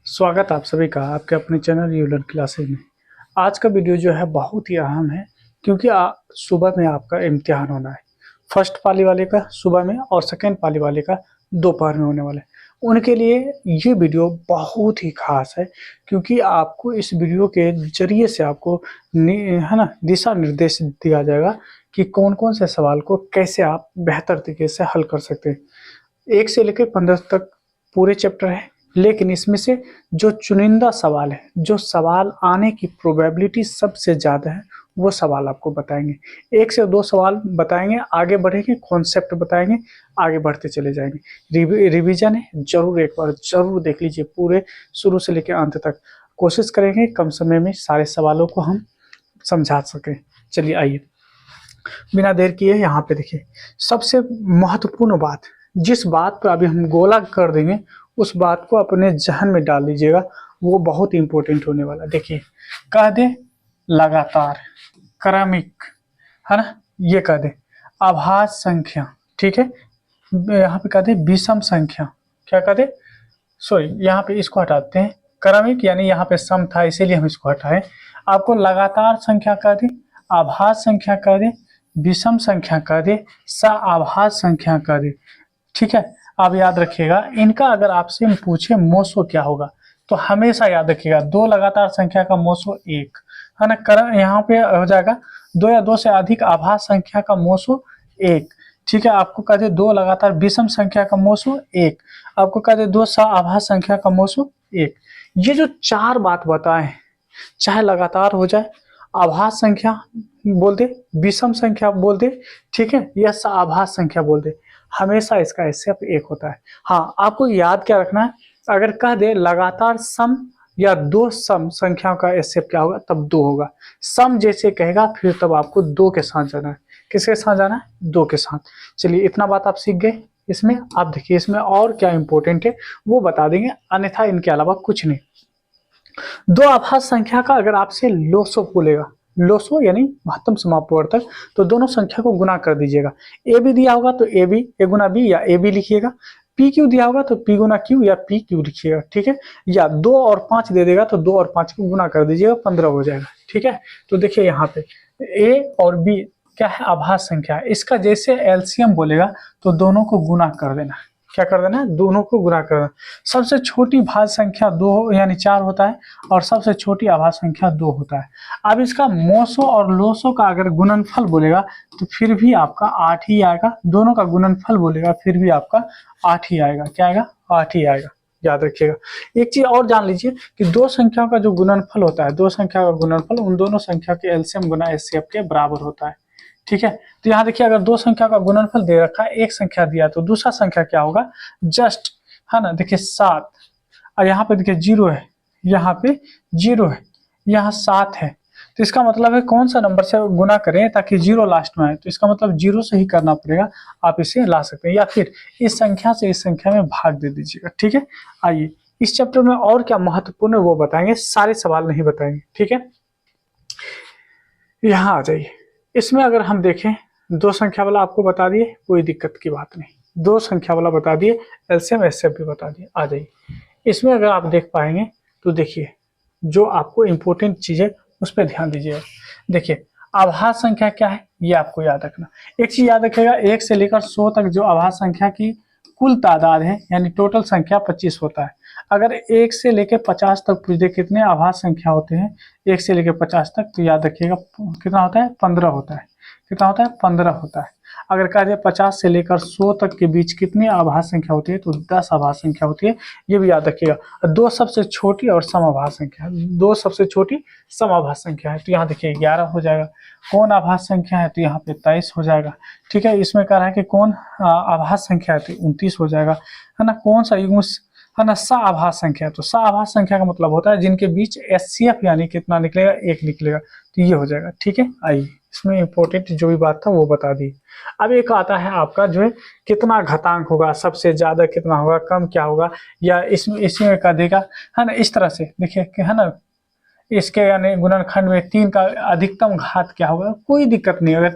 स्वागत आप सभी का आपके अपने चैनल यू लर्न क्लासेज में। आज का वीडियो जो है बहुत ही अहम है क्योंकि सुबह में आपका इम्तिहान होना है। फर्स्ट पाली वाले का सुबह में और सेकेंड पाली वाले का दोपहर में होने वाला है। उनके लिए ये वीडियो बहुत ही खास है क्योंकि आपको इस वीडियो के जरिए से आपको है ना दिशा निर्देश दिया जाएगा कि कौन कौन से सवाल को कैसे आप बेहतर तरीके से हल कर सकते हैं। 1 से लेकर 15 तक पूरे चैप्टर है, लेकिन इसमें से जो चुनिंदा सवाल है, जो सवाल आने की प्रोबेबिलिटी सबसे ज़्यादा है, वो सवाल आपको बताएंगे। 1 से 2 सवाल बताएंगे, आगे बढ़ेंगे, कॉन्सेप्ट बताएंगे, आगे बढ़ते चले जाएंगे। रिवीजन है, जरूर एक बार जरूर देख लीजिए पूरे शुरू से लेकर अंत तक। कोशिश करेंगे कम समय में सारे सवालों को हम समझा सकें। चलिए आइए बिना देर किए यहाँ पे देखिए, सबसे महत्वपूर्ण बात, जिस बात पर अभी हम गोला कर देंगे उस बात को अपने जहन में डाल लीजिएगा, वो बहुत इंपॉर्टेंट होने वाला। देखिए कह दे लगातार, क्रमिक, है ना, ये कह दे आभास संख्या, ठीक है, यहाँ पे कह दे विषम संख्या, क्या कह दे, सॉरी यहाँ पे इसको हटाते हैं, क्रमिक यानी यहाँ पे सम था इसीलिए हम इसको हटाए। आपको लगातार संख्या कह दे, आभास संख्या कह दे, विषम संख्या कह दे, आभास संख्या कह दे, ठीक है। आप याद रखिएगा, इनका अगर आपसे पूछे मोसो क्या होगा तो हमेशा याद रखिएगा दो लगातार संख्या का मोसो एक, है ना। यहाँ पे हो जाएगा दो या दो से अधिक आभास संख्या का मोसो एक, ठीक है। आपको कह दे दो लगातार विषम संख्या का मोसो एक, आपको कह दे दो आभास संख्या का मोसो एक। ये जो चार बात बताए, चाहे लगातार हो जाए, आभास संख्या बोल दे, विषम संख्या बोल दे, ठीक है, या आभास संख्या बोल दे, हमेशा इसका एसएफ एक होता है। हाँ, आपको याद क्या रखना है, अगर कह दे लगातार सम या दो सम संख्याओं का एसएफ क्या होगा, तब दो होगा। सम जैसे कहेगा फिर तब आपको दो के साथ जाना है। किसके साथ जाना है? दो के साथ। चलिए इतना बात आप सीख गए। इसमें आप देखिए इसमें और क्या इंपॉर्टेंट है वो बता देंगे, अन्यथा इनके अलावा कुछ नहीं। दो आभास संख्या का अगर आपसे लोसो बोलेगा, लोसो यानी महत्तम समापवर्तक, तो दोनों संख्या को गुना कर दीजिएगा। ए बी दिया होगा तो A B, A Guna B या ए बी लिखिएगा। पी क्यू दिया होगा तो पी गुना क्यू या पी क्यू लिखिएगा, ठीक है। या 2 और 5 दे देगा तो 2 और 5 को गुना कर दीजिएगा, 15 हो जाएगा, ठीक है। तो देखिए यहाँ पे ए और बी क्या है, आभास संख्या है। इसका जैसे एलसीएम बोलेगा तो दोनों को गुना कर देना। क्या कर देना? दोनों को गुना कर देना। सबसे छोटी भाज्य संख्या 2 यानी 4 होता है और सबसे छोटी आभास संख्या 2 होता है। अब इसका मोसो और लोसो का अगर गुणनफल बोलेगा तो फिर भी आपका 8 ही आएगा। दोनों का गुणनफल बोलेगा फिर भी आपका 8 ही आएगा। क्या आएगा? 8 ही आएगा। याद रखिएगा। एक चीज और जान लीजिए कि दो संख्याओं का जो गुणनफल होता है, दो संख्या का गुणनफल उन दोनों संख्या के एलसीएम गुना एचसीएफ के बराबर होता है, ठीक है। तो यहाँ देखिए अगर दो संख्या का गुणनफल दे रखा है, एक संख्या दिया तो दूसरा संख्या क्या होगा, जस्ट, है ना। देखिए 7 और यहाँ पे देखिए 0 है, यहाँ पे 0 है, यहाँ 7 है। तो इसका मतलब है कौन सा नंबर से गुना करें ताकि 0 लास्ट में आए, तो इसका मतलब 0 से ही करना पड़ेगा। आप इसे ला सकते हैं या फिर इस संख्या से इस संख्या में भाग दे दीजिएगा, ठीक है। आइए इस चैप्टर में और क्या महत्वपूर्ण है वो बताएंगे, सारे सवाल नहीं बताएंगे, ठीक है। यहाँ आ जाइए। इसमें अगर हम देखें, दो संख्या वाला आपको बता दिए, कोई दिक्कत की बात नहीं। दो संख्या वाला बता दिए, एलसीएम एचसीएफ भी बता दिए। आ जाइए इसमें अगर आप देख पाएंगे तो देखिए जो आपको इम्पोर्टेंट चीज है उस पर ध्यान दीजिएगा। देखिए आभास संख्या क्या है ये आपको याद रखना। एक चीज याद रखिएगा, 1 से लेकर 100 तक जो आभास संख्या की कुल तादाद है यानी टोटल संख्या 25 होता है। अगर 1 से लेकर 50 तक पूछ दे कितने आभास संख्या होते हैं, 1 से लेकर 50 तक, तो याद रखिएगा कितना होता है, 15 होता है। कितना होता है? 15 होता है। अगर कह दे 50 से लेकर 100 तक के बीच कितनी आभास संख्या होती है, तो 10 आभास संख्या होती है। ये भी याद रखिएगा। दो सबसे छोटी और सम आभास संख्या, दो सबसे छोटी सम आभास संख्या है, तो यहाँ देखिए 11 हो जाएगा। कौन आभास संख्या है, तो यहाँ पे 23 हो जाएगा, ठीक है। इसमें कह रहा है कि कौन आभास संख्या है, तो 29 हो जाएगा, है ना। कौन सा युग्म है ना, आभास संख्या, तो आभास संख्या का मतलब होता है जिनके बीच एचसीएफ यानी कितना निकलेगा, 1 निकलेगा, तो ये हो जाएगा, ठीक है। आइए इसमें इंपॉर्टेंट जो भी बात था वो बता दी। अब एक आता है आपका जो है कितना घातांक होगा, सबसे ज्यादा कितना होगा, कम क्या होगा, या इसमें कह देगा, है ना। इस तरह से देखिए है ना, इसके यानी गुणनखंड में 3 का अधिकतम घात क्या होगा, कोई दिक्कत नहीं। अगर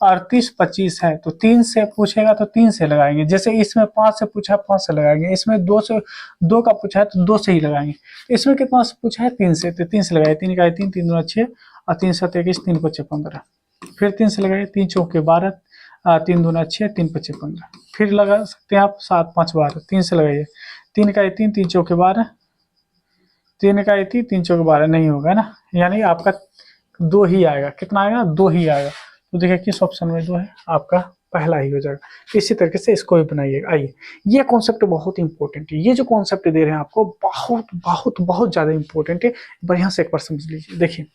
38 25 है तो 3 से पूछेगा तो 3 से लगाएंगे, जैसे इसमें 5 से पूछा 5 से लगाएंगे, इसमें 2 का पूछा है तो 2 से ही लगाएंगे। तो इसमें कितना से पूछा है 3 से, तो 3 से लगाए, 3 का 3, 3 दूना 6 और 3 7 21, 3 5 15, फिर 3 से लगाए, 3 चौके 12, 3 दूना 6, 3 5 15, फिर लगा सकते हैं आप 7 5 12, 3 से लगाइए, 3 का 3, 3 चौके 12, 3 का 3, 3 चौके 12 नहीं होगा ना, यानी आपका 2 ही आएगा। कितना आएगा, 2 ही आएगा। तो देखिए किस ऑप्शन में 2 है, आपका पहला ही हो जाएगा। इसी तरीके से इसको भी बनाइएगा। आइए, ये कॉन्सेप्ट बहुत इंपॉर्टेंट है, ये जो कॉन्सेप्ट दे रहे हैं आपको बहुत बहुत बहुत ज़्यादा इंपॉर्टेंट है। बढ़िया से एक बार समझ लीजिए। देखिए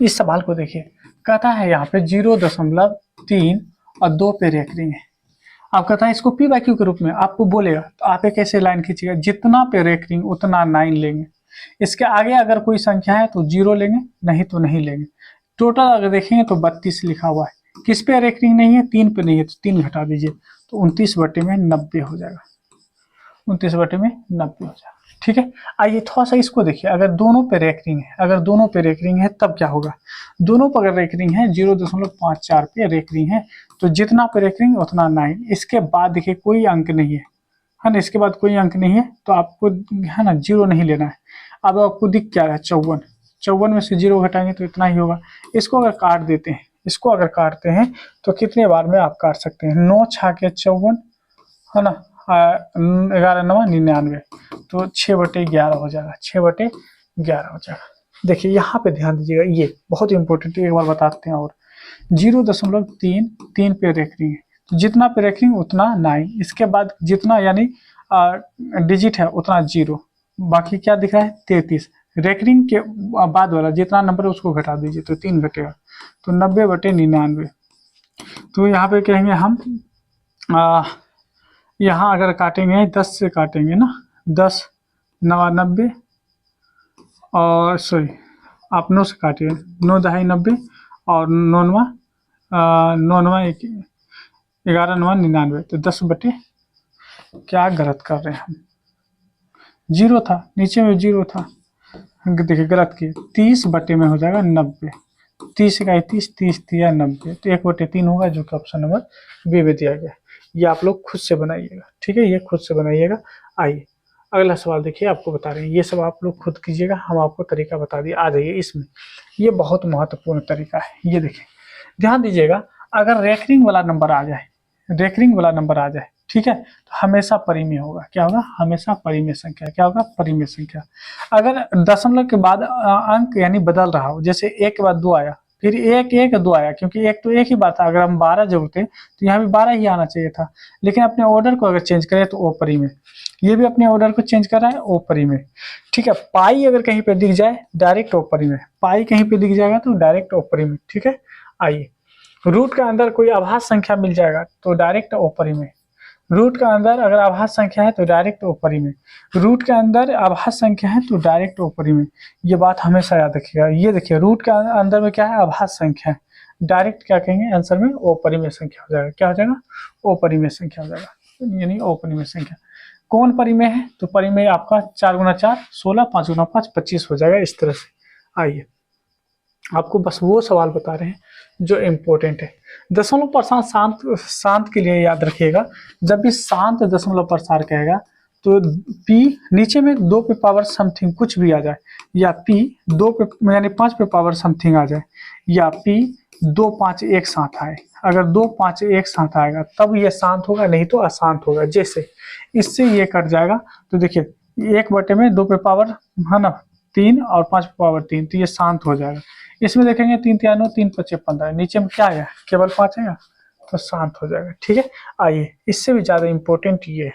इस सवाल को देखिए, कहता है यहाँ पे 0.3 और 2 पे रेकरिंग है। आप कहता है इसको P/Q के रूप में आपको बोलेगा, तो आप एक ऐसे लाइन खींचिएगा, जितना पे रेकरिंग उतना 9 लेंगे। इसके आगे अगर कोई संख्या है तो 0 लेंगे, नहीं तो नहीं लेंगे। टोटल अगर देखेंगे तो 32 लिखा हुआ है। किस पे रेकरिंग नहीं है, 3 पे नहीं है, तो 3 घटा दीजिए, तो 29/90 हो जाएगा। 29/90 हो जाएगा। ठीक है। आइए थोड़ा सा इसको देखिए, अगर दोनों पे रेकरिंग है, तब क्या होगा। दोनों पर अगर रेकरिंग है, 0.54 पे रेकरिंग है, तो जितना पे रेकरिंग उतना 9। इसके बाद देखिए कोई अंक नहीं है ना, इसके बाद कोई अंक नहीं है, तो आपको है ना 0 नहीं लेना है। अब आपको दिख क्या रहा है, 54, 54 में से 0 घटाएंगे तो इतना ही होगा। इसको अगर काट देते हैं, इसको अगर काटते हैं तो कितने बार में आप काट सकते हैं, 9 छाके 54 है ना, 11 9 99, तो 6/11 हो जाएगा, 6/11 हो जाएगा। देखिए यहाँ पे ध्यान दीजिएगा, ये बहुत इंपॉर्टेंट है, एक बार बताते हैं। और 0.3 पे रेकरिंग है, तो जितना पे रेकरिंग उतना 9, इसके बाद जितना यानी डिजिट है उतना 0, बाकी क्या दिख रहा है 33। रेकरिंग के बाद वाला जितना नंबर है उसको घटा दीजिए, तो 3 घटेगा, तो 90/99। तो यहाँ पे कहेंगे हम यहाँ अगर काटेंगे 10 से काटेंगे ना, 10 9 90, और सॉरी आप 9 से काटिए, 9 दहाई 90, और 9 9 11 9 99, तो 10 क्या गलत कर रहे हैं हम, 0 था नीचे में, 0 था, देखिए गलत किए, 30 में हो जाएगा 90, 30 का 30, 30 दिया 90, तो 1/3 होगा, जो कि ऑप्शन नंबर बी में दिया गया। ये आप लोग खुद से बनाइएगा, ठीक है, ये खुद से बनाइएगा। आइए अगला सवाल देखिए, आपको बता रहे हैं, ये सब आप लोग खुद कीजिएगा, हम आपको तरीका बता दिए। आ जाइए इसमें, ये बहुत महत्वपूर्ण तरीका है। ये देखिए ध्यान दीजिएगा, अगर रेकरिंग वाला नंबर आ जाए, ठीक है, तो हमेशा परिमेय होगा। क्या होगा, हमेशा परिमेय संख्या। क्या होगा, परिमेय संख्या। अगर दशमलव के बाद अंक यानी बदल रहा हो, जैसे 1 के बाद 2 आया, फिर 1 1 2 आया, क्योंकि 1 तो एक ही बात था, अगर हम 12 जोड़ते तो यहाँ भी 12 ही आना चाहिए था, लेकिन अपने ऑर्डर को अगर चेंज करें तो अपरिमेय। ये भी अपने ऑर्डर को चेंज कर रहा है, अपरिमेय। ठीक है, पाई अगर कहीं पे दिख जाए डायरेक्ट अपरिमेय, पाई कहीं पे दिख जाएगा तो डायरेक्ट अपरिमेय। ठीक है, आइए रूट के अंदर कोई आभाज्य संख्या मिल जाएगा तो डायरेक्ट अपरिमेय। रूट के अंदर अगर आभाज्य संख्या है तो डायरेक्ट अपरिमेय, रूट के अंदर आभाज्य संख्या है तो डायरेक्ट अपरिमेय। ये बात हमेशा याद रखिएगा। ये देखिए रूट के अंदर में क्या है, आभाज्य संख्या है, डायरेक्ट क्या कहेंगे आंसर में, अपरिमेय संख्या हो जाएगा। क्या हो जाएगा, अपरिमेय संख्या हो जाएगा, यानी अपरिमेय संख्या। कौन परिमेय है, तो परिमेय आपका 4 × 4 16, 5 × 5 25 हो जाएगा। इस तरह से आइए आपको बस वो सवाल बता रहे हैं जो इम्पोर्टेंट है। दशमलव प्रसार शांत के लिए याद रखिएगा, जब भी शांत दशमलव प्रसार कहेगा तो p नीचे में 2 पे पावर समथिंग कुछ भी आ जाए, या p 2 पे यानी 5 पे पावर समथिंग आ जाए, या p 2 5 एक साथ आए। अगर 2 5 एक साथ आएगा तब ये शांत होगा, नहीं तो अशांत होगा। जैसे इससे ये कट जाएगा, तो देखिए 1/2 पे पावर है ना 3 और 5 पे पावर 3, तो ये शांत हो जाएगा। इसमें देखेंगे 3 3 9 3 5 15, नीचे में क्या आया, केवल 5 आएगा, तो शांत हो जाएगा। ठीक है, आइए इससे भी ज्यादा इम्पोर्टेंट ये है,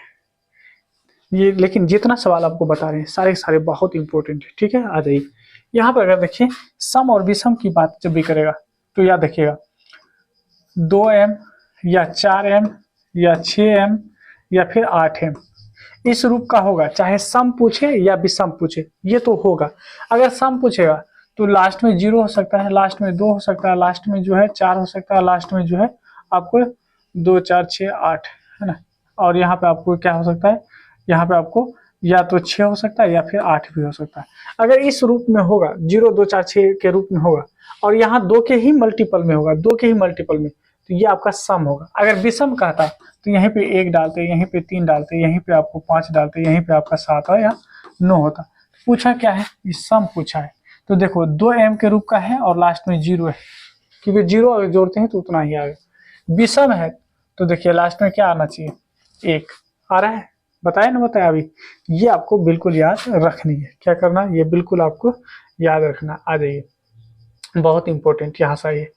ये लेकिन जितना सवाल आपको बता रहे हैं सारे सारे बहुत इंपॉर्टेंट है। ठीक है, आ जाइए यहाँ पर अगर देखिए सम और विषम की बात जब भी करेगा तो याद रखिएगा 2m या 4m या 6m या फिर 8m, इस रूप का होगा। चाहे सम पूछे या विषम पूछे, ये तो होगा। अगर सम पूछेगा तो लास्ट में 0 हो सकता है, लास्ट में 2 हो सकता है, लास्ट में जो है 4 हो सकता है, लास्ट में जो है आपको 2 4 6 8 है ना। और यहाँ पे आपको क्या हो सकता है, यहाँ पे आपको या तो 6 हो सकता है या फिर 8 भी हो सकता है। अगर इस रूप में होगा 0 2 4 6 के रूप में होगा और यहाँ 2 के ही मल्टीपल में होगा, 2 के ही मल्टीपल में, तो ये आपका सम होगा। अगर विषम कहता तो यहीं पे 1 डालते, यहीं पे 3 डालते, यहीं पे आपको 5 डालते, यहीं पे आपका 7 या 9 होता। पूछा क्या है, ये सम पूछा है। तो देखो 2m के रूप का है और लास्ट में 0 है, क्योंकि 0 अगर जोड़ते हैं तो उतना ही आएगा। विषम है तो देखिए लास्ट में क्या आना चाहिए, 1 आ रहा है। बताया ना, बताया अभी। ये आपको बिल्कुल याद रखनी है। क्या करना, ये बिल्कुल आपको याद रखना। आ जाइए, बहुत इंपॉर्टेंट यहाँ से ये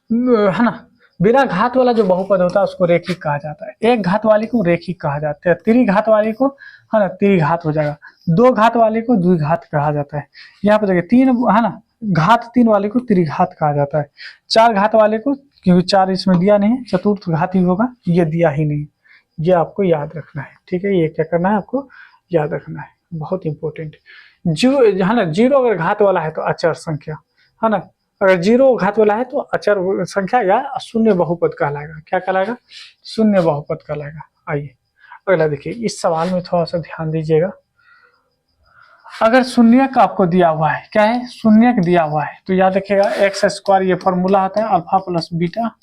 है ना। बिना घात वाला जो बहुपद होता है उसको रेखिक कहा जाता है। एक घात वाली को रेखिक कहा जाता है, त्रिघात वाली को है ना त्रिघात हो जाएगा, दो घात वाली को द्विघात कहा जाता है। यहाँ पे देखिए 3 है ना, घात 3 वाले को त्रिघात कहा जाता है। 4 घात वाले को, क्योंकि 4 इसमें दिया नहीं है, चतुर्थ घात ही होगा, ये दिया ही नहीं। ये आपको याद रखना है, ठीक है। ये क्या करना है, आपको याद रखना है, बहुत इंपॉर्टेंट। जो है ना, 0 अगर घात वाला है तो अचर संख्या है ना, अगर 0 घात वाला है तो अचर संख्या या शून्य बहुपद कहलाएगा। क्या कहलाएगा, शून्य बहुपद कहलाएगा। आइए अगला देखिए, इस सवाल में थोड़ा सा ध्यान दीजिएगा। अगर शून्यक आपको दिया हुआ है, क्या है, शून्यक दिया हुआ है, तो याद रखिएगा एक्स स्क्वायर, ये फॉर्मूला आता है अल्फा प्लस बीटा,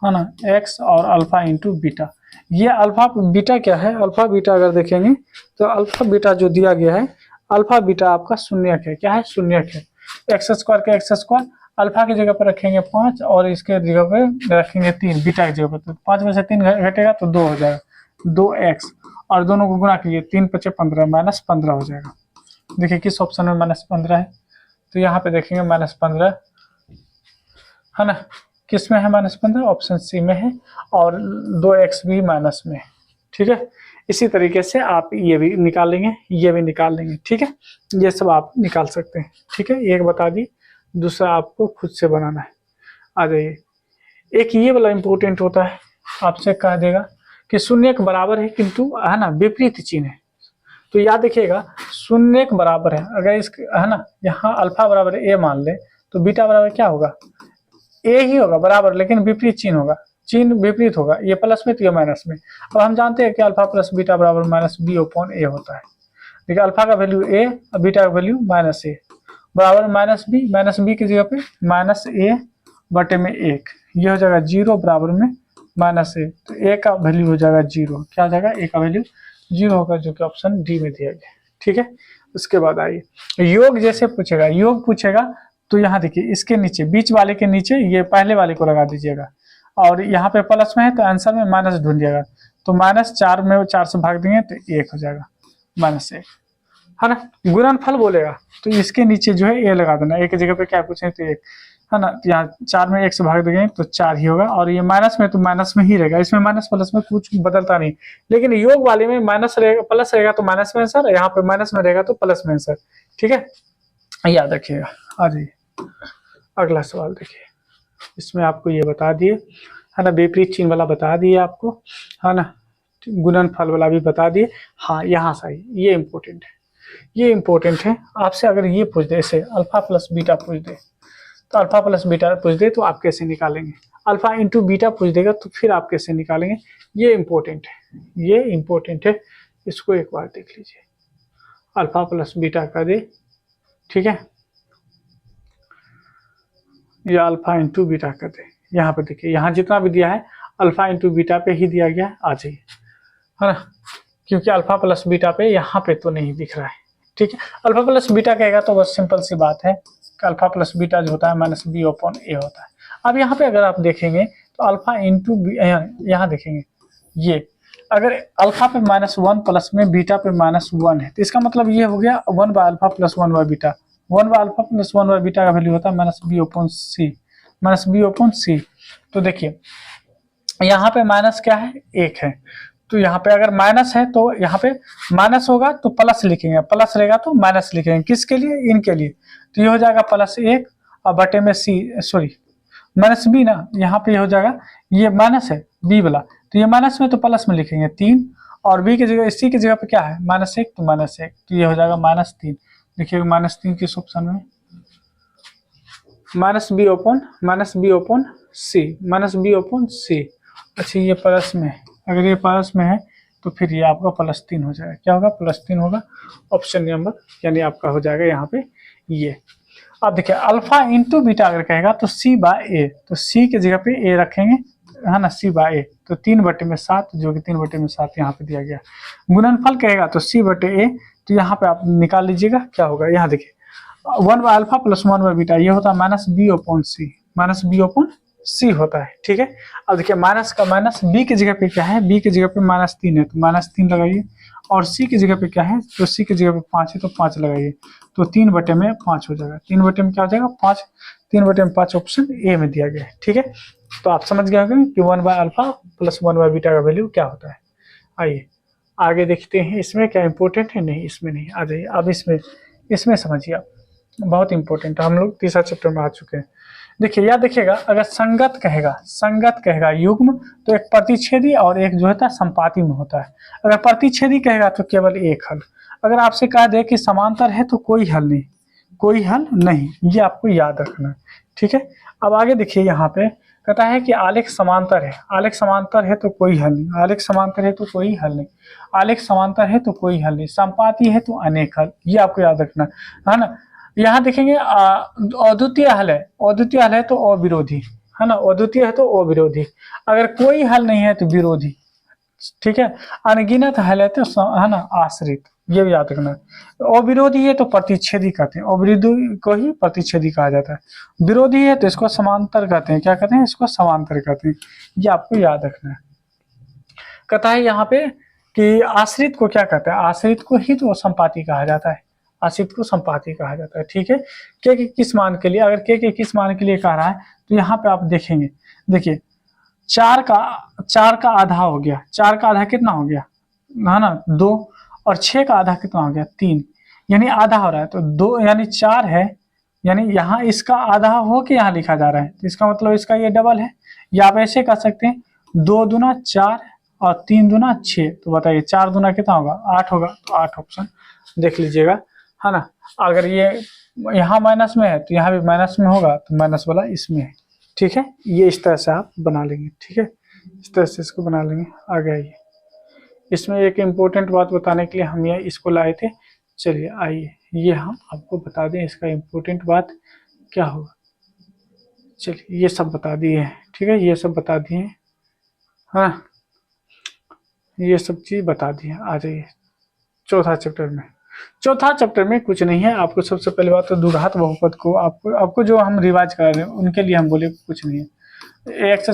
है ना, एक्स और अल्फा इंटू बीटा। ये अल्फा बीटा क्या है, अल्फा बीटा अगर देखेंगे तो अल्फा बीटा जो दिया गया है, अल्फा बीटा आपका शून्यक है। क्या है, शून्यक है। एक्स स्क्वायर का एक्स स्क्वायर, अल्फा की जगह पर रखेंगे 5 और इसके जगह पे रखेंगे 3, बीटा की जगह पर। तो 5 में से 3 घटेगा तो 2 हो जाएगा, 2x, और दोनों को गुणा कीजिए, 3 × 5 = 15, -15 हो जाएगा। देखिए किस ऑप्शन में -15 है, तो यहाँ पे देखेंगे -15 है ना, किस में है -15, ऑप्शन सी में है, और 2x भी माइनस में है, ठीक है। इसी तरीके से आप ये भी निकाल लेंगे, ये भी निकाल लेंगे, ठीक है। ये सब आप निकाल सकते हैं, ठीक है। एक बता दी, दूसरा आपको खुद से बनाना है। आ जाइए, एक ये वाला इंपॉर्टेंट होता है, आपसे कह देगा कि शून्य के बराबर है किंतु है ना विपरीत चिन्ह है। तो याद रखिएगा, शून्य के बराबर है, अगर इस है ना, यहाँ अल्फा बराबर ए मान ले तो बीटा बराबर क्या होगा, ए ही होगा बराबर, लेकिन विपरीत चिन्ह होगा, चिन्ह विपरीत होगा, ये प्लस में तो ये माइनस में। अब हम जानते हैं कि अल्फा प्लस बीटा बराबर -b/a होता है। देखिए अल्फा का वैल्यू ए और बीटा का वैल्यू -a बराबर -b की जगह पे -a/1, ये हो जाएगा 0 बराबर में -a, तो a का वैल्यू हो जाएगा 0। क्या हो जाएगा, a का वैल्यू 0 होगा, जो कि ऑप्शन डी में दिया गया, ठीक है। उसके बाद आइए, योग जैसे पूछेगा, योग पूछेगा तो यहाँ देखिए इसके नीचे, बीच वाले के नीचे ये पहले वाले को लगा दीजिएगा, और यहाँ पे प्लस में है तो आंसर में माइनस ढूंढिएगा। तो -4 में 4 से भाग देंगे तो 1 हो जाएगा, -1 है ना। गुणनफल बोलेगा तो इसके नीचे जो है ए लगा देना, एक जगह पे क्या पूछे तो 1 है ना, यहाँ 4 में 1 से भाग देंगे तो 4 ही होगा, और ये माइनस में तो माइनस में ही रहेगा, इसमें माइनस प्लस में कुछ बदलता नहीं। लेकिन योग वाले में माइनस रहेगा, प्लस रहेगा तो माइनस में आंसर, यहाँ पे माइनस में रहेगा तो प्लस में आंसर, ठीक है, याद रखिएगा। आ जाइए अगला सवाल देखिए, इसमें आपको ये बता दिए है ना, विपरीत चिन्ह वाला बता दिए आपको, है ना, गुणनफल वाला भी बता दिए। हाँ यहाँ से ये इंपॉर्टेंट है, ये इंपॉर्टेंट है। आपसे अगर ये पूछ दे, इसे अल्फा प्लस बीटा पूछ दे, तो अल्फा प्लस बीटा पूछ दे तो आप कैसे निकालेंगे, अल्फा इंटू बीटा पूछ देगा तो फिर आप कैसे निकालेंगे, ये इंपॉर्टेंट है, ये इंपॉर्टेंट है। इसको एक बार देख लीजिए, अल्फा प्लस बीटा का दे, ठीक है, या अल्फा इंटू बीटा कर दे। यहाँ पे देखिए, यहाँ जितना भी दिया है अल्फा इंटू बीटा पे ही दिया गया है, आ जाइए, है ना, क्योंकि अल्फा प्लस बीटा पे यहाँ पे तो नहीं दिख रहा है, ठीक है। अल्फा प्लस बीटा कहेगा तो बस सिंपल सी बात है कि अल्फा प्लस बीटा जो होता है -b/a होता है। अब यहाँ पे अगर आप देखेंगे तो अल्फा इंटू यहाँ देखेंगे, ये अगर अल्फा पे -1 प्लस में बीटा पे -1 है, तो इसका मतलब ये हो गया 1/α + 1/β। 1/α + 1/β का वैल्यू होता है -b/c। तो देखिए यहाँ पे माइनस क्या है, 1 है, तो यहाँ पे अगर माइनस है तो यहाँ पे माइनस होगा तो प्लस लिखेंगे, प्लस रहेगा तो माइनस लिखेंगे, किसके लिए, इनके लिए। तो ये हो जाएगा +1 और बटे में c, सॉरी -b ना, यहाँ पे हो जाएगा, ये माइनस है b वाला, तो ये माइनस में तो प्लस में लिखेंगे 3, और b की जगह, सी की जगह पे क्या है -1, तो -1, तो ये हो जाएगा -3। देखिए -3 किस ऑप्शन में, -b/c। अच्छा ये प्लस में, अगर ये प्लस में है तो फिर ये आपका +3 हो जाएगा। क्या होगा? +3 होगा। ऑप्शन नंबर यानी आपका हो जाएगा यहाँ पे ये। अब देखिए अल्फा इंटू बीटा अगर कहेगा तो C/A, तो C की जगह पे A रखेंगे, है ना, C/A, तो 3/7 जो कि 3/7 यहाँ पे दिया गया। गुणनफल कहेगा तो C/A, तो यहाँ पे आप निकाल लीजिएगा क्या होगा। यहाँ देखिए 1/α + 1/बीटा ये होता है -B/C, -B/C होता है। ठीक है, अब देखिए माइनस का माइनस, B की जगह पे क्या है, B की जगह पे -3 है तो -3 लगाइए, और C की जगह पे क्या है, तो C की जगह पे 5 है तो 5 लगाइए, तो 3/5 हो जाएगा। 3 में क्या हो जाएगा? 5। 3/5 ऑप्शन ए में दिया गया है। ठीक है, तो आप समझ गए होंगे कि 1/α + 1/बीटा का वैल्यू क्या होता है। आइए आगे देखते हैं इसमें क्या इंपॉर्टेंट है। नहीं, इसमें नहीं, आ जाइए अब इसमें समझिए आप, बहुत इंपॉर्टेंट है। हम लोग तीसरा चैप्टर में आ चुके हैं। देखिए याद देखिएगा, अगर संगत कहेगा युग्म, तो एक प्रतिच्छेदी और एक जो होता है संपाती में होता है। अगर प्रतिच्छेदी कहेगा तो केवल एक हल। अगर आपसे कहा दे कि समांतर है तो कोई हल नहीं, ये आपको याद रखना है। ठीक है, अब आगे देखिए यहाँ पे कहता है कि आलेख समांतर है तो कोई हल नहीं, आलेख समांतर है तो कोई हल नहीं, आलेख समांतर है तो कोई हल नहीं, संपाती है तो अनेक हल, ये आपको याद रखना है ना। यहाँ देखेंगे अद्वितीय हल है तो अविरोधी, है ना, अद्वितीय है तो अविरोधी, अगर कोई हल नहीं है तो विरोधी। ठीक है, अनगिनत हल है तो है ना आश्रित, ये भी याद रखना है। अविरोधी है तो प्रतिच्छेदी कहते हैं, अविरोधी को ही प्रतिच्छेदी कहा जाता है। विरोधी है तो इसको समांतर कहते हैं। क्या कहते हैं? इसको समांतर कहते हैं, ये आपको याद रखना है। कहता है यहाँ पे कि आश्रित को क्या कहते हैं? आश्रित को ही तो संपाती कहा जाता है, आश्रित को संपाती कहा जाता है। ठीक है, के किस मान के लिए, अगर के किस मान के लिए कह रहा है तो यहाँ पे आप देखेंगे, देखिए 4 का आधा हो गया, 4 का आधा कितना हो गया, है ना 2, और 6 का आधा कितना हो गया 3, यानी आधा हो रहा है, तो 2 यानी 4 है, यानी यहाँ इसका आधा हो के यहाँ लिखा जा रहा है, तो इसका मतलब इसका ये डबल है। या आप ऐसे कर सकते हैं 2 दूना 4 और 3 दूना 6, तो बताइए 4 दूना कितना होगा? 8 होगा, तो 8 ऑप्शन देख लीजिएगा, है ना। अगर ये यहाँ माइनस में है तो यहाँ भी माइनस में होगा, तो माइनस वाला इसमें है। ठीक है, ये इस तरह से आप बना लेंगे। ठीक है, इस तरह से इसको बना लेंगे। आगे आइए, इसमें एक इम्पोर्टेंट बात बताने के लिए हम ये इसको लाए थे। चलिए आइए ये हम आपको बता दें इसका इम्पोर्टेंट बात क्या होगा। चलिए ये सब बता दिए हैं। ठीक है, ये सब बता दिए हैं, हाँ ये सब चीज़ बता दी है। आ जाइए चौथा चैप्टर में कुछ नहीं है। आपको सबसे पहले बात तो द्विघात बहुपद को आपको जो हम रिवाइज कर रहे हैं उनके लिए हम बोले कुछ नहीं है। x² +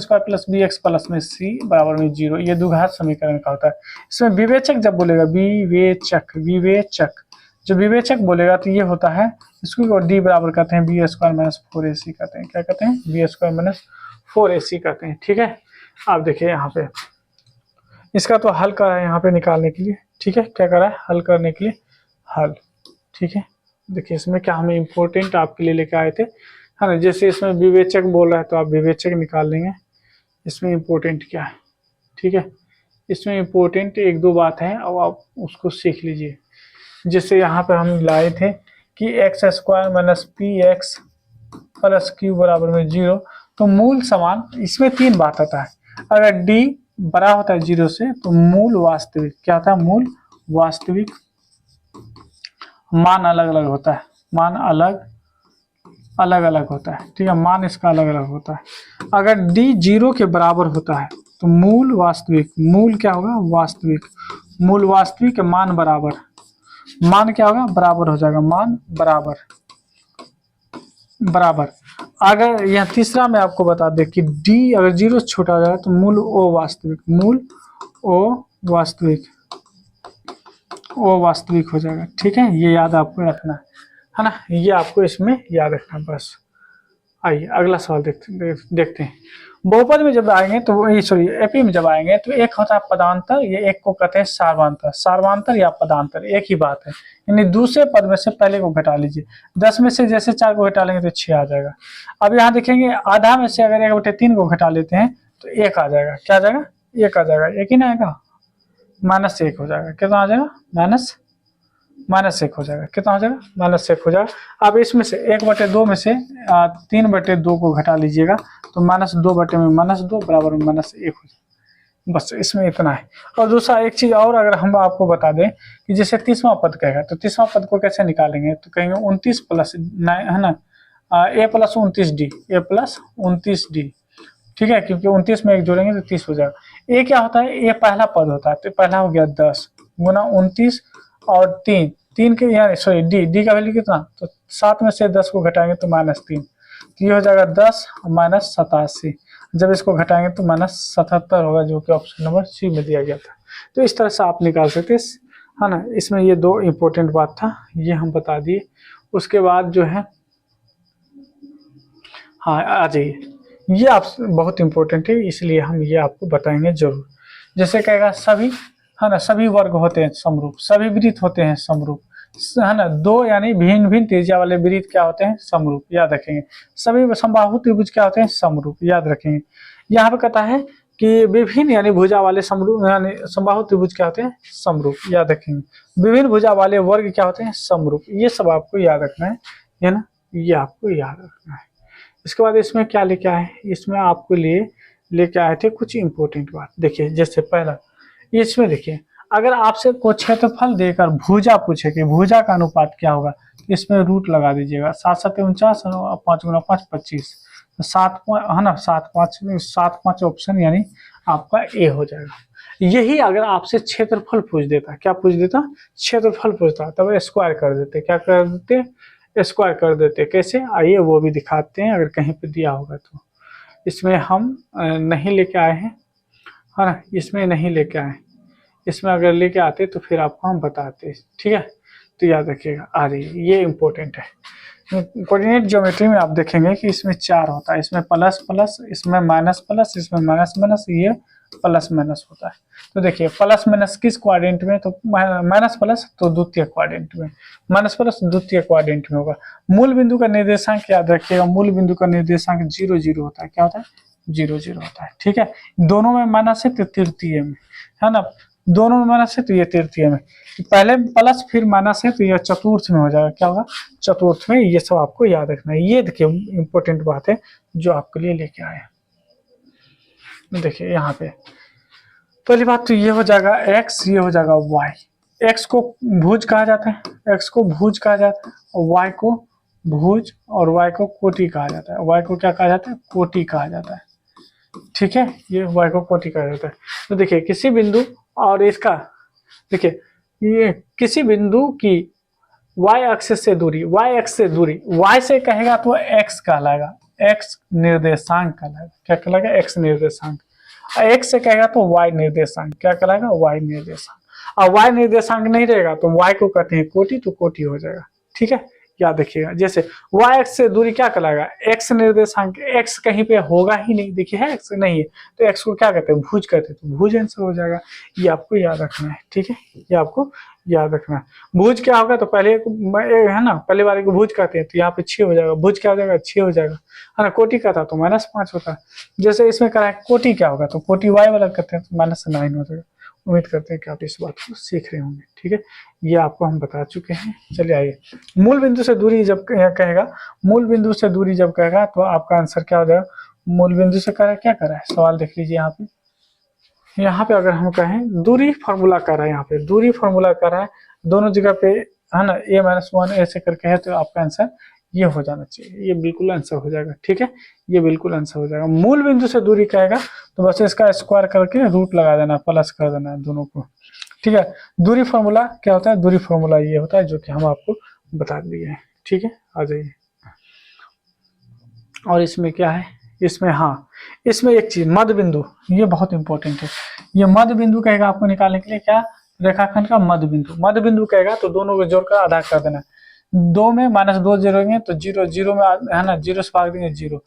bx + में c = 0, ये द्विघात समीकरण का होता है। इसमें विवेचक जब बोलेगा, विवेचक जो विवेचक बोलेगा तो ये होता है, इसको d बराबर कहते हैं b² - 4ac कहते हैं। क्या कहते हैं? b² - 4ac कहते हैं। ठीक है, आप देखिए यहाँ पे इसका तो हल कर रहा है यहाँ पे निकालने के लिए। ठीक है, क्या कर रहा है? हल करने के लिए हल। ठीक है, देखिए इसमें क्या हमें इम्पोर्टेंट आपके लिए लेके आए थे, है ना। जैसे इसमें विवेचक बोल रहा है तो आप विवेचक निकाल लेंगे। इसमें इम्पोर्टेंट क्या है? ठीक है, इसमें इम्पोर्टेंट 1-2 बात है और आप उसको सीख लीजिए। जैसे यहाँ पे हम लाए थे कि x² - px + q = 0, तो मूल समान, इसमें 3 बात आता है। अगर d बड़ा होता है 0 से तो मूल वास्तविक क्या होता है? मूल वास्तविक, मान अलग अलग होता है, मान अलग अलग होता है। ठीक है, मान इसका अलग अलग होता है। अगर d 0 के बराबर होता है तो मूल वास्तविक, मूल क्या होगा? वास्तविक, मूल वास्तविक मान बराबर, मान क्या होगा? बराबर हो जाएगा, मान बराबर। अगर यहाँ तीसरा मैं आपको बता दें कि d अगर 0 से छोटा हो जाए तो मूल ओ वास्तविक हो जाएगा। ठीक है, ये याद आपको रखना है ना, ये आपको इसमें याद रखना बस। आइए अगला सवाल देखते हैं। बहुपद में जब आएंगे तो एपी में जब आएंगे तो एक होता है पदांतर, ये एक को कहते हैं सार्वधांतर या पदांतर, एक ही बात है। यानी दूसरे पद में से पहले को घटा लीजिए। 10 में से जैसे 4 को घटा लेंगे तो 6 आ जाएगा। अब यहाँ देखेंगे आधा में से अगर 1/3 को घटा लेते हैं तो 1 आ जाएगा। क्या आ जाएगा? 1 आ जाएगा। 1 ही ना आएगा, -1 हो जाएगा। कितना आ जाएगा? -1 हो जाएगा। कितना हो जाएगा? -1 हो जाएगा। अब इसमें से 1/2 में से 3/2 को घटा लीजिएगा तो -2 बटे में -2 बराबर में -1 हो जाएगा। बस इसमें इतना है। और दूसरा एक चीज और अगर हम आपको बता दें कि जैसे 30वां पद कहेगा तो 30वां पद को कैसे निकालेंगे, तो कहेंगे 29 प्लस 9 है ना, ए प्लस 29 डी, ए प्लस 29 डी, ठीक है, क्योंकि 29 में एक जोड़ेंगे तो 30 हो जाएगा। ये क्या होता है, ये पहला पद होता है, तो पहला हो गया 10 गुना 29 और 3, 3 के यानी सॉरी डी, डी का वैल्यू कितना, तो 7 में से 10 को घटाएंगे तो -3, तो ये हो जाएगा 10 माइनस 87, जब इसको घटाएंगे तो -77 होगा, जो कि ऑप्शन नंबर सी में दिया गया था। तो इस तरह से आप निकाल सकते है ना। इसमें ये दो इम्पोर्टेंट बात था, ये हम बता दिए। उसके बाद जो है, हाँ आ जाइए, ये आप बहुत इम्पोर्टेंट है, इसलिए हम ये आपको बताएंगे जरूर। जैसे कहेगा सभी, है ना, सभी वर्ग होते हैं समरूप, सभी वृत्त होते हैं समरूप, है ना, दो यानी भिन्न भिन्न त्रिज्या वाले वृत्त क्या होते हैं, समरूप, याद रखेंगे। सभी समबाहु त्रिभुज क्या होते हैं, समरूप, याद रखेंगे। यहाँ पे कहता है कि विभिन्न यानी भुजा वाले समरूप यानी समबाहु त्रिभुज क्या होते हैं, समरूप, याद रखेंगे। विभिन्न भुजा वाले वर्ग क्या होते हैं, समरूप, ये सब आपको याद रखना है ना, ये आपको याद रखना है। इसके बाद इसमें क्या लेके आए, इसमें आपको लिए लेके आए थे कुछ इंपॉर्टेंट बात। देखिए जैसे पहला, इसमें देखिए अगर आपसे कोई क्षेत्रफल देकर भुजा पूछे कि भुजा का अनुपात क्या होगा, इसमें रूट लगा दीजिएगा। 7 7 49, 5 गुना 5 25, तो 7 है ना, 7 5 ऑप्शन यानी आपका ए हो जाएगा। यही अगर आपसे क्षेत्रफल पूछ देता, क्या पूछ देता, क्षेत्रफल पूछता, तब स्क्वायर कर देते, क्या कर देते, स्क्वायर कर देते। कैसे, आइए वो भी दिखाते हैं, अगर कहीं पे दिया होगा तो। इसमें हम नहीं लेके आए हैं, है ना, इसमें नहीं लेके आए, इसमें अगर लेके आते तो फिर आपको हम बताते, ठीक है। तो याद रखिएगा, आ रही ये इंपॉर्टेंट है। कोऑर्डिनेट ज्योमेट्री में आप देखेंगे कि इसमें 4 होता है, इसमें प्लस प्लस, इसमें माइनस प्लस, इसमें माइनस माइनस, ये प्लस माइनस होता है। तो देखिए प्लस माइनस किस क्वाड्रेंट में, तो माइनस प्लस तो द्वितीय क्वाड्रेंट में, माइनस प्लस द्वितीय क्वाड्रेंट में होगा। मूल बिंदु का निर्देशांक याद रखिएगा, मूल बिंदु का निर्देशांक 0 0 होता है, क्या होता है, 0 0 होता है, ठीक है। दोनों में माइनस है तो तृतीय में, है ना, दोनों में माइनस है तो ये तृतीय में, पहले प्लस फिर माइनस है तो ये चतुर्थ में हो जाएगा, क्या होगा, चतुर्थ में। ये सब आपको याद रखना है। ये देखिए इंपॉर्टेंट बात है जो आपके लिए लेके आए। देखिए यहाँ पे पहली बात तो ये हो जाएगा x, ये हो जाएगा y। x को भुज कहा जाता है, x को भुज कहा जाता है, और y को भुज और y को कोटि कहा जाता है। y को क्या कहा जाता है, कोटि कहा जाता है, ठीक है, ये y को कोटि कहा जाता है। तो देखिए किसी बिंदु और इसका, देखिए ये किसी बिंदु की y एक्सिस से दूरी, y एक्स से दूरी, y से कहेगा तो x कहलाएगा, x निर्देशांक कहलाएगा, क्या कहलाएगा, x निर्देशांक। x से कहेगा तो y निर्देशांक, क्या कहलाएगा, y निर्देशांक। और y निर्देशांक नहीं रहेगा तो y को कहते हैं कोटि, तो कोटि हो जाएगा, ठीक है, याद रखिएगा। जैसे y एक्स से दूरी क्या कहलाएगा, x निर्देशांक, x कहीं पे होगा ही नहीं, देखिए है x नहीं है तो x को क्या कहते हैं, भुज कहते हैं, तो भुज आंसर हो जाएगा। ये आपको याद रखना है, ठीक है, ये आपको याद रखना है। भुज क्या होगा, तो पहले है ना, पहले वाले को भुज कहते हैं, तो यहाँ पे 6 हो जाएगा, भुज क्या हो जाएगा, 6 हो जाएगा, है ना। कोटि का था तो -5 होता है। जैसे इसमें करा है कोटि क्या होगा, तो कोटि y वाला करते हैं तो -9 हो जाएगा। उम्मीद करते हैं कि आप इस बात को सीख रहे होंगे, ठीक है, ये आपको हम बता चुके हैं। चलिए आइए, मूल बिंदु से दूरी जब कहेगा, मूल बिंदु से दूरी जब कहेगा तो आपका आंसर क्या हो जाएगा, मूल बिंदु से करा क्या करा है, सवाल देख लीजिए यहाँ पे। यहाँ पे अगर हम कहें दूरी फार्मूला कर रहा है, यहाँ पे दूरी फार्मूला कर रहा है, दोनों जगह पे है ना, a-1 ऐसे करके है, तो आपका आंसर ये हो जाना चाहिए, ये बिल्कुल आंसर हो जाएगा, ठीक है, ये बिल्कुल आंसर हो जाएगा। मूल बिंदु से दूरी कहेगा तो बस इसका स्क्वायर करके रूट लगा देना, प्लस कर देना है दोनों को, ठीक है। दूरी फार्मूला क्या होता है, दूरी फार्मूला ये होता है जो कि हम आपको बता दिए हैं, ठीक है, आ जाइए। और इसमें क्या है, इसमें हाँ, इसमें एक चीज मध्य बिंदु, ये बहुत इंपॉर्टेंट है। ये मध्य बिंदु कहेगा आपको निकालने के लिए, क्या, रेखाखंड का मध्य बिंदु। मध्य बिंदु कहेगा तो दोनों को जोड़कर आधा कर देना, 2 में -2 जोड़ेंगे तो 0 0 में है ना, 0 से भाग देंगे 0,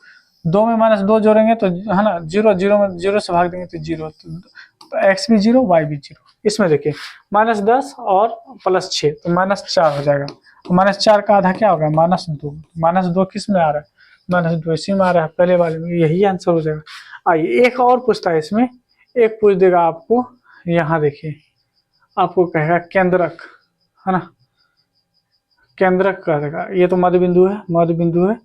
2 में -2 जोड़ेंगे तो है ना 0 0 में 0 से भाग देंगे तो 0, तो x भी 0 y भी 0। इसमें देखिए -10 और +6 तो -4 हो जाएगा, तो -4 का आधा क्या होगा, -2। -2 किस में आ रहा है, -2 इसी में आ रहा है, पहले वाले में, यही आंसर हो जाएगा। आइए एक और पूछता है इसमें, एक पूछ देगा आपको, यहाँ देखिए आपको कहेगा केंद्रक, है ना, केंद्रक कह देगा, ये तो मध्य बिंदु है, मध्य बिंदु है।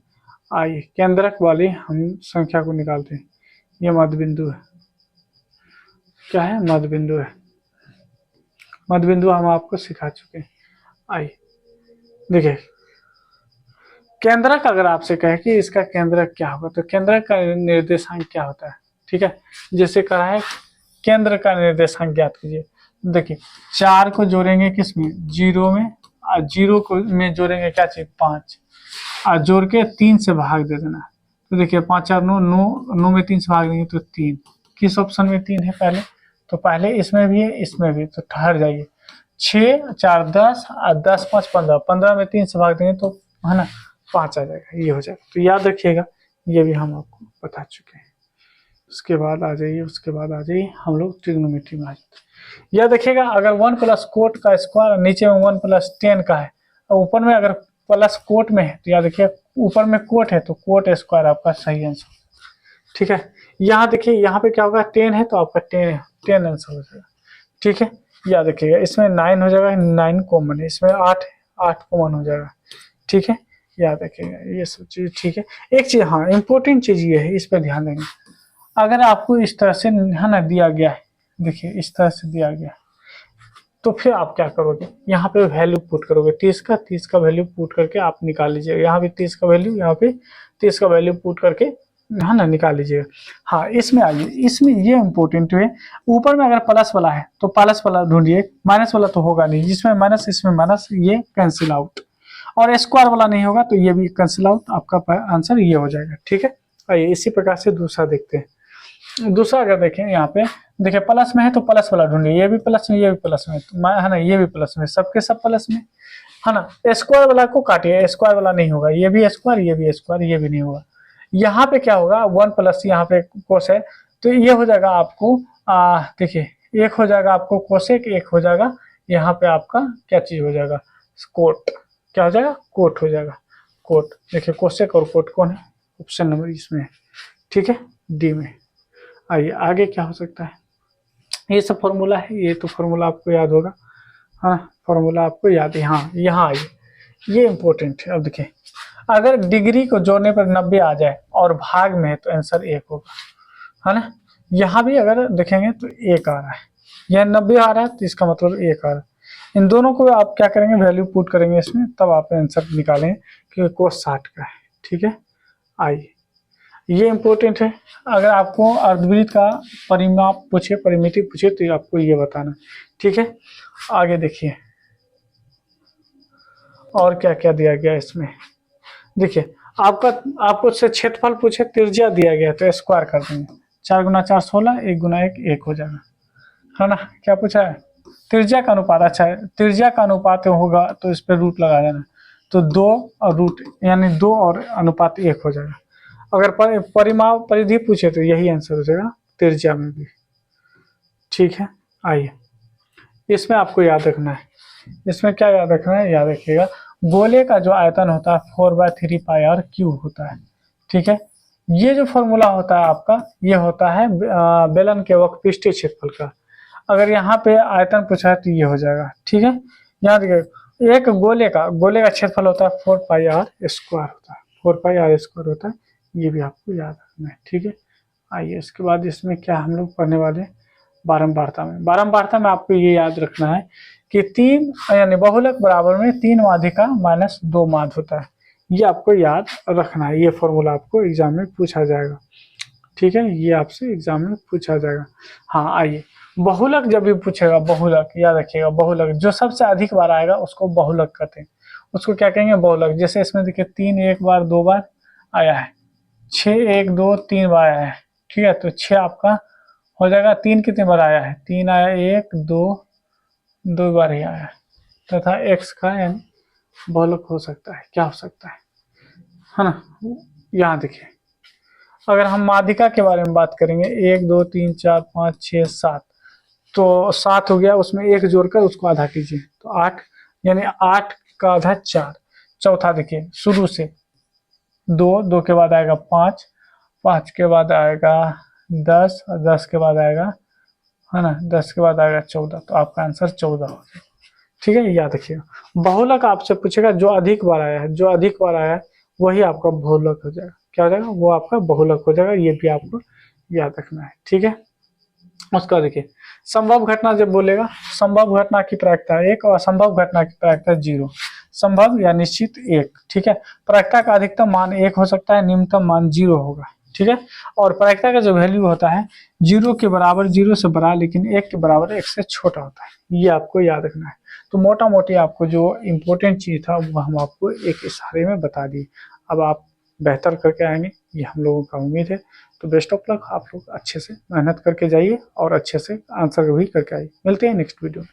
आइए केंद्रक वाली हम संख्या को निकालते हैं, ये मध्य बिंदु है, क्या है, मध्य बिंदु है। मध्य बिंदु हम आपको सिखा चुके हैं। आइए देखिए, केंद्रक अगर आपसे कहे कि इसका केंद्रक क्या होगा, तो केंद्रक का निर्देशांक क्या होता है, ठीक है। जैसे कहा है केंद्र का निर्देशांक ज्ञात कीजिए। देखिए 4 को जोड़ेंगे किसमें, 0 में, और 0 को में जोड़ेंगे क्या चीज, 5, और जोड़ के 3 से भाग दे देना। तो देखिए 5 और 9, 9 में 3 से भाग देंगे तो 3। किस ऑप्शन में 3 है पहले, तो पहले इसमें भी है इसमें भी, तो ठहर जाइए। 6 4 10 और 10 5 15, 15 में 3 से भाग देंगे तो है ना 5 आ जाएगा, ये हो जाएगा। तो याद रखिएगा, ये भी हम आपको बता चुके हैं। उसके बाद आ जाइए, उसके बाद आ जाइए हम लोग ट्रिग्नोमेट्री में आ जाते हैं। यह देखिएगा, अगर 1 प्लस कोट का स्क्वायर नीचे में 1 प्लस 10 का है, और ऊपर में अगर प्लस कोट में है, तो याद रखिए ऊपर में कोट है तो कोट स्क्वायर आपका सही आंसर, ठीक है। यहाँ देखिए, यहाँ पे क्या होगा, 10 है तो आपका 10 आंसर हो जाएगा, ठीक है। याद रखिएगा, इसमें 9 हो जाएगा, 9 कॉमन है, इसमें 8 कॉमन हो जाएगा, ठीक है। याद रखिएगा ये सब चीज, ठीक है। एक चीज, हाँ इंपॉर्टेंट चीज ये है, इस पर ध्यान देंगे। अगर आपको इस तरह से है ना दिया गया है, देखिए इस तरह से दिया गया, तो फिर आप क्या करोगे, यहाँ पे वैल्यू पुट करोगे, 30 का वैल्यू पुट करके आप निकाल लीजिएगा। यहाँ पे 30 का वैल्यू, यहाँ पे 30 का वैल्यू पुट करके है ना निकाल लीजिएगा। हाँ इसमें आइए, इसमें ये इंपॉर्टेंट है, ऊपर में अगर प्लस वाला है तो प्लस वाला ढूंढिए, माइनस वाला तो होगा नहीं, जिसमें माइनस इसमें माइनस, ये कैंसिल आउट, और स्क्वायर वाला नहीं होगा तो ये भी कैंसिल आउट, आपका आंसर ये हो जाएगा, ठीक है। आइए इसी प्रकार से दूसरा देखते हैं। दूसरा अगर देखें, यहाँ पे देखिए प्लस में है तो प्लस वाला ढूंढिए, ये भी प्लस में, ये भी प्लस में, तो है ना ये भी प्लस में, सबके सब प्लस में, है ना। स्क्वायर वाला को काटिए, स्क्वायर वाला नहीं होगा, ये भी स्क्वायर, ये भी स्क्वायर, ये भी नहीं होगा। यहाँ पे क्या होगा, 1 प्लस यहाँ पे कोस है, तो ये हो जाएगा आपको, देखिए एक हो जाएगा आपको कोसेक, एक हो जाएगा यहाँ पे आपका क्या चीज हो जाएगा, कोट, क्या हो जाएगा, कोट हो जाएगा, कोट। देखिए कोसेक और कोट कौन है, ऑप्शन नंबर इसमें है, ठीक है, डी में। आइए आगे क्या हो सकता है, ये सब फॉर्मूला है, ये तो फॉर्मूला आपको याद होगा, हाँ फॉर्मूला आपको याद है। हाँ यहाँ आइए, ये इंपॉर्टेंट है। अब देखिए, अगर डिग्री को जोड़ने पर 90 आ जाए और भाग में है तो आंसर 1 होगा, है ना। यहाँ भी अगर देखेंगे तो 1 आ रहा है, यह 90 आ रहा है तो इसका मतलब 1 आ रहा है। इन दोनों को आप क्या करेंगे, वैल्यू पुट करेंगे इसमें, तब आप आंसर निकालेंगे कि कोस 60 का है, ठीक है। आइए ये इंपॉर्टेंट है, अगर आपको अर्धवृत्त का परिमाप पूछे, परिमिति पूछे, तो आपको ये बताना, ठीक है। आगे देखिए और क्या क्या दिया गया इसमें। देखिए आपको से क्षेत्रफल पूछे, त्रिज्या दिया गया तो स्क्वायर कर देंगे, 4 गुना 4 16, 1 गुना 1 1 हो जाएगा, है ना। क्या पूछा है, त्रिज्या का अनुपात, अच्छा है त्रिज्या का अनुपात होगा तो इस पर रूट लगा देना, तो 2 और रूट यानी 2 और अनुपात 1 हो जाएगा। अगर परिमाप परिधि पूछे तो यही आंसर हो जाएगा त्रिज्या में भी, ठीक है। आइए इसमें आपको याद रखना है, इसमें क्या याद रखना है, याद रखिएगा गोले का जो आयतन होता है 4/3 पाई आर क्यूब होता है, ठीक है। ये जो फॉर्मूला होता है आपका, ये होता है बेलन के वक्रपृष्ठीय क्षेत्रफल का। अगर यहाँ पे आयतन पूछा है तो ये हो जाएगा, ठीक है। यहाँ देखिए एक गोले का क्षेत्रफल होता है 4 पाई आर स्क्वायर होता है, 4 पाई आर स्क्वायर होता है, ये भी आपको याद रखना है, ठीक है। आइए इसके बाद इसमें क्या हम लोग पढ़ने वाले हैं, बारंबारता में आपको ये याद रखना है कि 3 यानी बहुलक बराबर में 3 माध्यिका माइनस 2 माध्य होता है, ये आपको याद रखना है। ये फॉर्मूला आपको एग्जाम में पूछा जाएगा, ठीक है, ये आपसे एग्जाम में पूछा जाएगा। हाँ आइए, बहुलक जब भी पूछेगा, बहुलक याद रखिएगा, बहुलक जो सबसे अधिक बार आएगा उसको बहुलक कहते हैं, उसको क्या कहेंगे, बहुलक। जैसे इसमें देखिए 3 एक बार 2 बार आया है, 6 1 2 3 बार आया है, ठीक है, तो 6 आपका हो जाएगा। 3 कितने बार आया है, 3 आया, 1 2 बार ही आया है, तथा x का बहुलक हो सकता है, क्या हो सकता है ना। यहाँ देखिए, अगर हम माध्यिका के बारे में बात करेंगे, 1 2 3 4 5 6 7, तो 7 हो गया, उसमें 1 जोड़कर उसको आधा कीजिए तो 8, यानी 8 का आधा 4। चौथा देखिए शुरू से 2 के बाद आएगा 5, 5 के बाद आएगा 10, और 10 के बाद आएगा, है ना, 10 के बाद आएगा 14, तो आपका आंसर 14 हो जाएगा, ठीक है। याद रखिएगा, बहुलक आपसे पूछेगा जो अधिक बार आया है, जो अधिक बार आया है वही आपका बहुलक हो जाएगा, क्या हो जाएगा, वो आपका बहुलक हो जाएगा, ये भी आपको याद रखना है, ठीक है। उसका देखिए संभव घटना जब बोलेगा, संभव घटना की प्रायिकता 1 और असंभव घटना की प्रायिकता 0। संभव या निश्चित 1, ठीक है। प्रायिकता का अधिकतम मान 1 हो सकता है, न्यूनतम मान 0 होगा, ठीक है। और प्रायिकता का जो वैल्यू होता है 0 के बराबर, 0 से बड़ा, लेकिन 1 के बराबर 1 से छोटा होता है। ये आपको याद रखना है। तो मोटा मोटी आपको जो इम्पोर्टेंट चीज़ था वो हम आपको एक इशारे में बता दिए। अब आप बेहतर करके आएंगे, ये हम लोगों का उम्मीद है। तो बेस्ट ऑफ लक, आप लोग अच्छे से मेहनत करके जाइए और अच्छे से आंसर भी करके आइए। मिलते हैं नेक्स्ट वीडियो में।